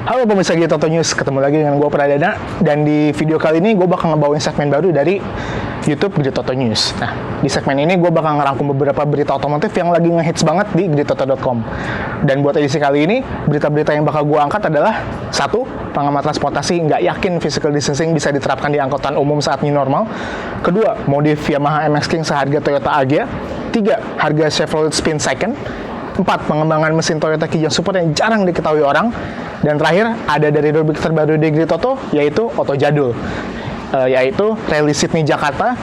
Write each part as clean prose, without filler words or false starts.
Halo pemirsa Toto News, ketemu lagi dengan gue Pradana. Dan di video kali ini gue bakal ngebawain segmen baru dari YouTube Toto News. Nah, di segmen ini gue bakal ngerangkum beberapa berita otomotif yang lagi ngehits banget di gridtoto.com. Dan buat edisi kali ini, berita-berita yang bakal gue angkat adalah: 1. Pengamat transportasi nggak yakin physical distancing bisa diterapkan di angkutan umum saat new normal. 2. Modif Yamaha MX King seharga Toyota Agya. 3. Harga Chevrolet Spin Second. 4. Pengembangan mesin Toyota Kijang Super yang jarang diketahui orang. Dan terakhir, ada dari rubrik terbaru di Gridtoto, yaitu Oto Jadul, yaitu Rally Sydney Jakarta,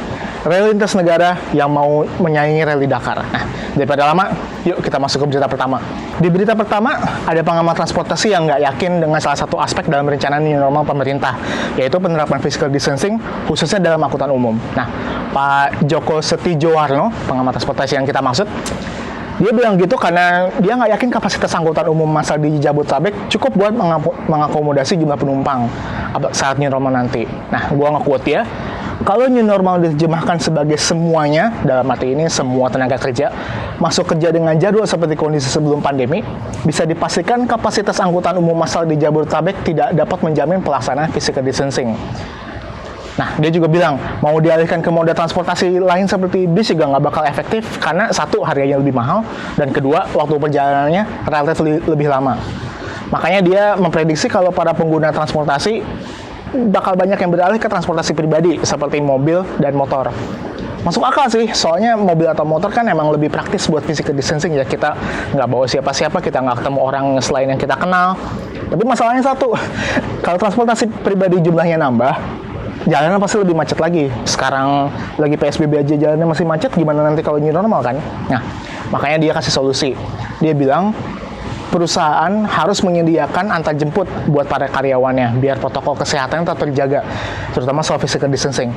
rally lintas negara yang mau menyaingi Rally Dakar. Nah, daripada lama, yuk kita masuk ke berita pertama. Di berita pertama, ada pengamat transportasi yang nggak yakin dengan salah satu aspek dalam rencana new normal pemerintah, yaitu penerapan physical distancing, khususnya dalam angkutan umum. Nah, Pak Joko Setijowarno, pengamat transportasi yang kita maksud, dia bilang gitu karena dia nggak yakin kapasitas angkutan umum massal di Jabodetabek cukup buat mengakomodasi jumlah penumpang saat new normal nanti. Nah, gua nge-quote ya, kalau new normal diterjemahkan sebagai semuanya, dalam arti ini semua tenaga kerja, masuk kerja dengan jadwal seperti kondisi sebelum pandemi, bisa dipastikan kapasitas angkutan umum massal di Jabodetabek tidak dapat menjamin pelaksanaan physical distancing. Nah, dia juga bilang, mau dialihkan ke moda transportasi lain seperti bis juga nggak bakal efektif karena 1. Harganya lebih mahal, dan 2. Waktu perjalanannya relatif lebih lama. Makanya dia memprediksi kalau para pengguna transportasi bakal banyak yang beralih ke transportasi pribadi seperti mobil dan motor. Masuk akal sih, soalnya mobil atau motor kan emang lebih praktis buat physical distancing ya. Kita nggak bawa siapa-siapa, kita nggak ketemu orang selain yang kita kenal. Tapi masalahnya 1, kalau transportasi pribadi jumlahnya nambah, jalanan pasti lebih macet lagi. Sekarang lagi PSBB aja jalannya masih macet, gimana nanti kalau new normal kan? Nah, makanya dia kasih solusi. Dia bilang, perusahaan harus menyediakan antar jemput buat para karyawannya, biar protokol kesehatan tetap terjaga, terutama soal physical distancing.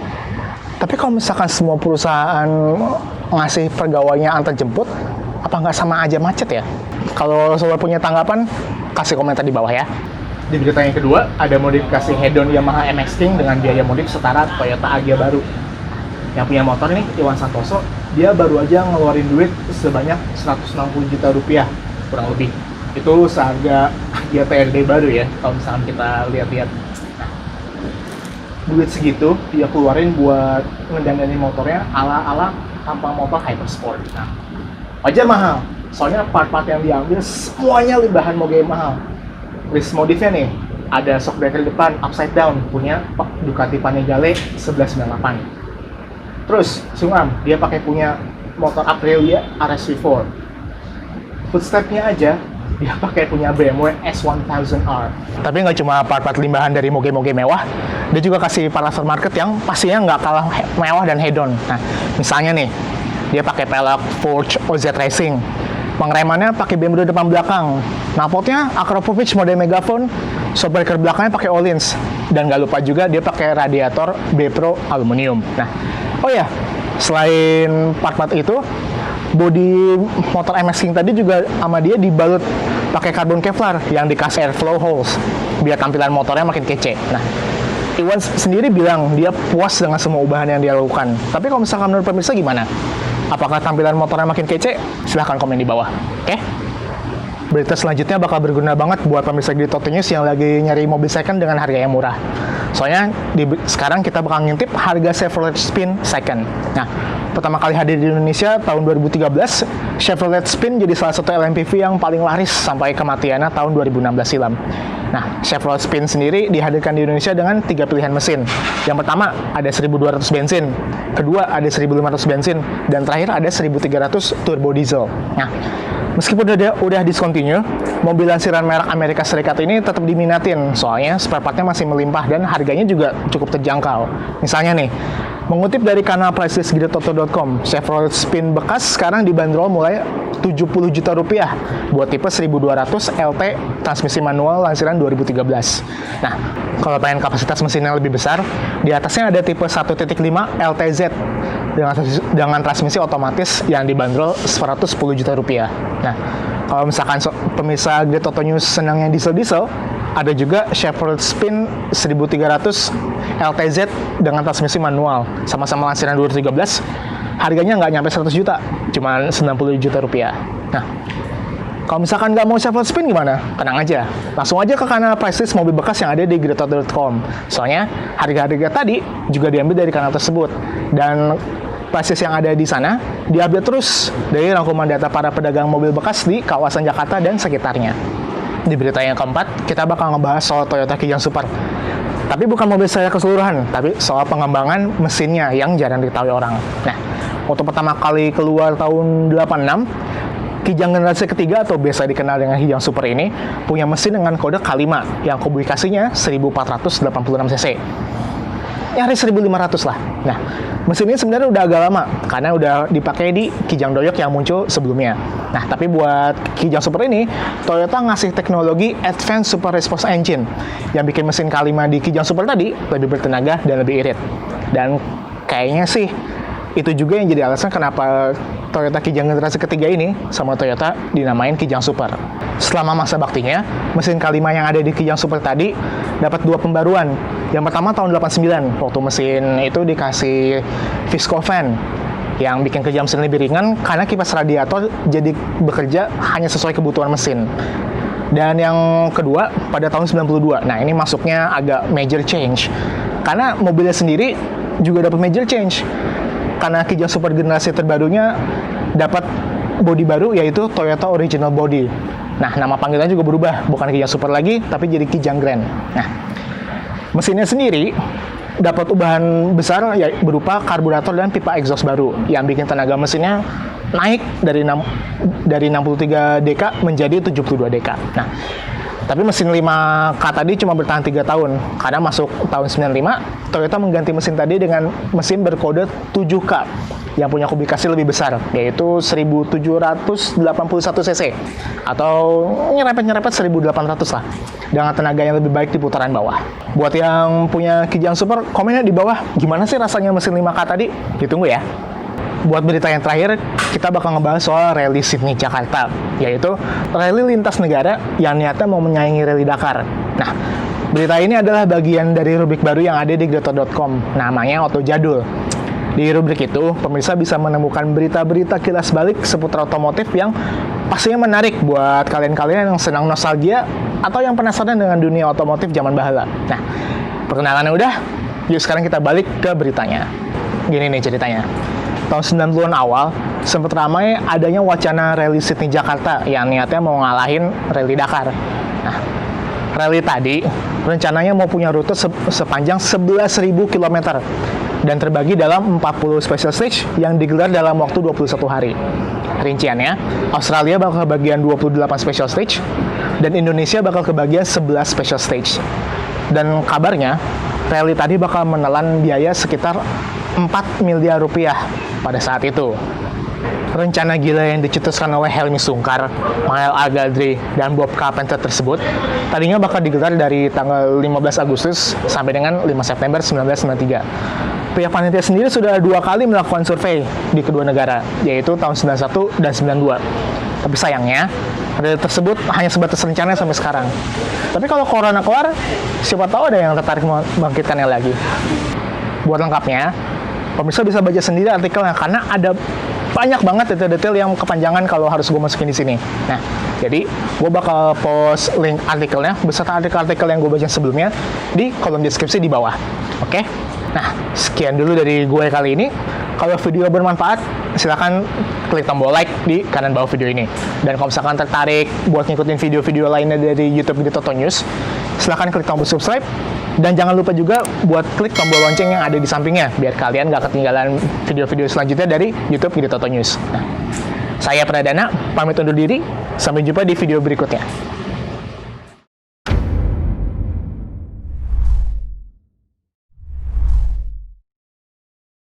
Tapi kalau misalkan semua perusahaan ngasih pegawainya antar jemput, apa nggak sama aja macet ya? Kalau sobat punya tanggapan, kasih komentar di bawah ya. Di berita yang kedua, ada modifikasi head-on Yamaha MX King dengan biaya modif setara Toyota Agya baru. Yang punya motor nih, Iwan Santoso, dia baru aja ngeluarin duit sebanyak 160 juta rupiah, kurang lebih. Itu seharga Agya TRD baru ya, kalau misalkan kita lihat-lihat. Nah, duit segitu dia keluarin buat ngedandani motornya ala-ala tampang motor hypersport. Nah, wajar mahal, soalnya part-part yang diambil semuanya bahan moge mahal. List modifnya nih, ada shock breaker depan upside down punya Ducati Panigale 1198. Terus Sungam dia pakai punya motor Aprilia RS V4. Footstepnya aja dia pakai punya BMW S1000R. Tapi nggak cuma part-part limbahan dari moge-moge mewah, dia juga kasih part aftermarket yang pastinya nggak kalah mewah dan head-on. Nah, misalnya nih, dia pakai pelek Forge OZ Racing. Pengeremannya pakai BMW depan belakang. Knalpotnya Akrapovic model Megaphone. Shockbreaker belakangnya pakai Öhlins. Dan gak lupa juga dia pakai radiator B-Pro aluminium. Nah, oh ya, selain part-part itu, bodi motor MX King tadi juga sama dia dibalut pakai karbon Kevlar yang dikasih airflow holes biar tampilan motornya makin kece. Nah, Iwan sendiri bilang dia puas dengan semua ubahan yang dia lakukan. Tapi kalau misalkan menurut pemirsa gimana? Apakah tampilan motornya makin kece? Silahkan komen di bawah. Oke? Berita selanjutnya bakal berguna banget buat pemirsa Gridtoto News yang lagi nyari mobil second dengan harga yang murah. Soalnya sekarang kita bakal ngintip harga Chevrolet Spin Second. Nah, pertama kali hadir di Indonesia tahun 2013, Chevrolet Spin jadi salah satu LMPV yang paling laris sampai kematiannya tahun 2016 silam. Nah, Chevrolet Spin sendiri dihadirkan di Indonesia dengan 3 pilihan mesin. Yang pertama, ada 1200 bensin. Kedua, ada 1500 bensin. Dan terakhir, ada 1300 turbo diesel. Nah, meskipun udah discontinue, mobil lansiran merek Amerika Serikat ini tetap diminatin. Soalnya spare part-nya masih melimpah dan harganya juga cukup terjangkau. Misalnya nih, mengutip dari kanal pricelist gridtoto.com, Chevrolet Spin bekas sekarang dibanderol mulai 70 juta rupiah buat tipe 1200 LT transmisi manual lansiran 2013. Nah, kalau pengen kapasitas mesin yang lebih besar, di atasnya ada tipe 1.5 LTZ dengan transmisi otomatis yang dibanderol 110 juta rupiah. Nah, kalau misalkan pemirsa Gridtoto News senangnya diesel-diesel, ada juga Chevrolet Spin 1300 LTZ dengan transmisi manual, sama-sama lansiran 2013, harganya nggak nyampe 100 juta, cuma 90 juta rupiah. Nah, Kalau misalkan nggak mau shuffle spin gimana? Tenang aja, langsung aja ke kanal pricelist mobil bekas yang ada di gridauto.com. Soalnya harga-harga tadi juga diambil dari kanal tersebut. Dan pricelist yang ada di sana diupdate terus dari rangkuman data para pedagang mobil bekas di kawasan Jakarta dan sekitarnya. Di berita yang keempat, kita bakal ngebahas soal Toyota Kijang Super. Tapi bukan mobil secara keseluruhan, tapi soal pengembangan mesinnya yang jarang diketahui orang. Nah, waktu pertama kali keluar tahun 86, Kijang generasi ketiga atau biasa dikenal dengan Kijang Super ini punya mesin dengan kode K5 yang kubikasinya 1486 cc. Nyaris 1500 lah. Nah, mesin ini sebenarnya udah agak lama karena udah dipakai di Kijang Doyok yang muncul sebelumnya. Nah, tapi buat Kijang Super ini, Toyota ngasih teknologi Advanced Super Response Engine yang bikin mesin K5 di Kijang Super tadi lebih bertenaga dan lebih irit. Dan kayaknya sih itu juga yang jadi alasan kenapa Toyota Kijang generasi ketiga ini sama Toyota dinamain Kijang Super. Selama masa baktinya, mesin K5 yang ada di Kijang Super tadi dapat 2 pembaruan. Yang pertama tahun 89, waktu mesin itu dikasih Viscofan yang bikin kerja mesin lebih ringan karena kipas radiator jadi bekerja hanya sesuai kebutuhan mesin. Dan yang kedua pada tahun 92. Nah, ini masuknya agak major change. Karena mobilnya sendiri juga dapat major change. Karena Kijang Super generasi terbarunya dapat bodi baru yaitu Toyota Original Body. Nah, nama panggilannya juga berubah, bukan Kijang Super lagi, tapi jadi Kijang Grand. Nah, mesinnya sendiri dapat ubahan besar ya, berupa karburator dan pipa exhaust baru yang bikin tenaga mesinnya naik dari 63 dk menjadi 72 dk. Nah, tapi mesin 5K tadi cuma bertahan 3 tahun. Karena masuk tahun 95, Toyota mengganti mesin tadi dengan mesin berkode 7K yang punya kubikasi lebih besar, yaitu 1781 cc atau nyerempet-nyerempet 1800 lah, dengan tenaga yang lebih baik di putaran bawah. Buat yang punya Kijang Super, komennya di bawah, gimana sih rasanya mesin 5K tadi? Ditunggu ya. Buat berita yang terakhir, kita bakal ngebahas soal rally Sydney Jakarta, yaitu rally lintas negara yang niatnya mau menyaingi rally Dakar. Nah, berita ini adalah bagian dari rubrik baru yang ada di gridauto.com, namanya Auto Jadul. Di rubrik itu, pemirsa bisa menemukan berita-berita kilas balik seputar otomotif yang pastinya menarik buat kalian-kalian yang senang nostalgia atau yang penasaran dengan dunia otomotif zaman bahala. Nah, perkenalannya udah, yuk sekarang kita balik ke beritanya. Gini nih ceritanya. Tahun 90-an awal, sempat ramai adanya wacana rally Sydney Jakarta yang niatnya mau ngalahin rally Dakar. Nah, rally tadi rencananya mau punya rute sepanjang 11.000 km dan terbagi dalam 40 special stage yang digelar dalam waktu 21 hari. Rinciannya, Australia bakal kebagian 28 special stage dan Indonesia bakal kebagian 11 special stage. Dan kabarnya, rally tadi bakal menelan biaya sekitar 4 miliar rupiah pada saat itu. Rencana gila yang dicetuskan oleh Helmy Sungkar, Mael Algadri, dan Bob Carpenter tersebut tadinya bakal digelar dari tanggal 15 Agustus sampai dengan 5 September 1993. Pihak panitia sendiri sudah 2 kali melakukan survei di kedua negara, yaitu tahun 91 dan 92. Tapi sayangnya, rally tersebut hanya sebatas rencana sampai sekarang. Tapi kalau corona keluar, siapa tahu ada yang tertarik membangkitkannya lagi. Buat lengkapnya, pemirsa bisa baca sendiri artikelnya karena ada banyak banget detail-detail yang kepanjangan kalau harus gue masukin di sini. Nah, jadi gue bakal post link artikelnya beserta artikel-artikel yang gue baca sebelumnya di kolom deskripsi di bawah. Oke? Nah, sekian dulu dari gue kali ini. Kalau video bermanfaat, silakan klik tombol like di kanan bawah video ini. Dan kalau misalkan tertarik buat ngikutin video-video lainnya dari YouTube Gridauto News, silakan klik tombol subscribe. Dan jangan lupa juga buat klik tombol lonceng yang ada di sampingnya, biar kalian gak ketinggalan video-video selanjutnya dari YouTube Gridauto News. Nah, saya Pradana, pamit undur diri. Sampai jumpa di video berikutnya.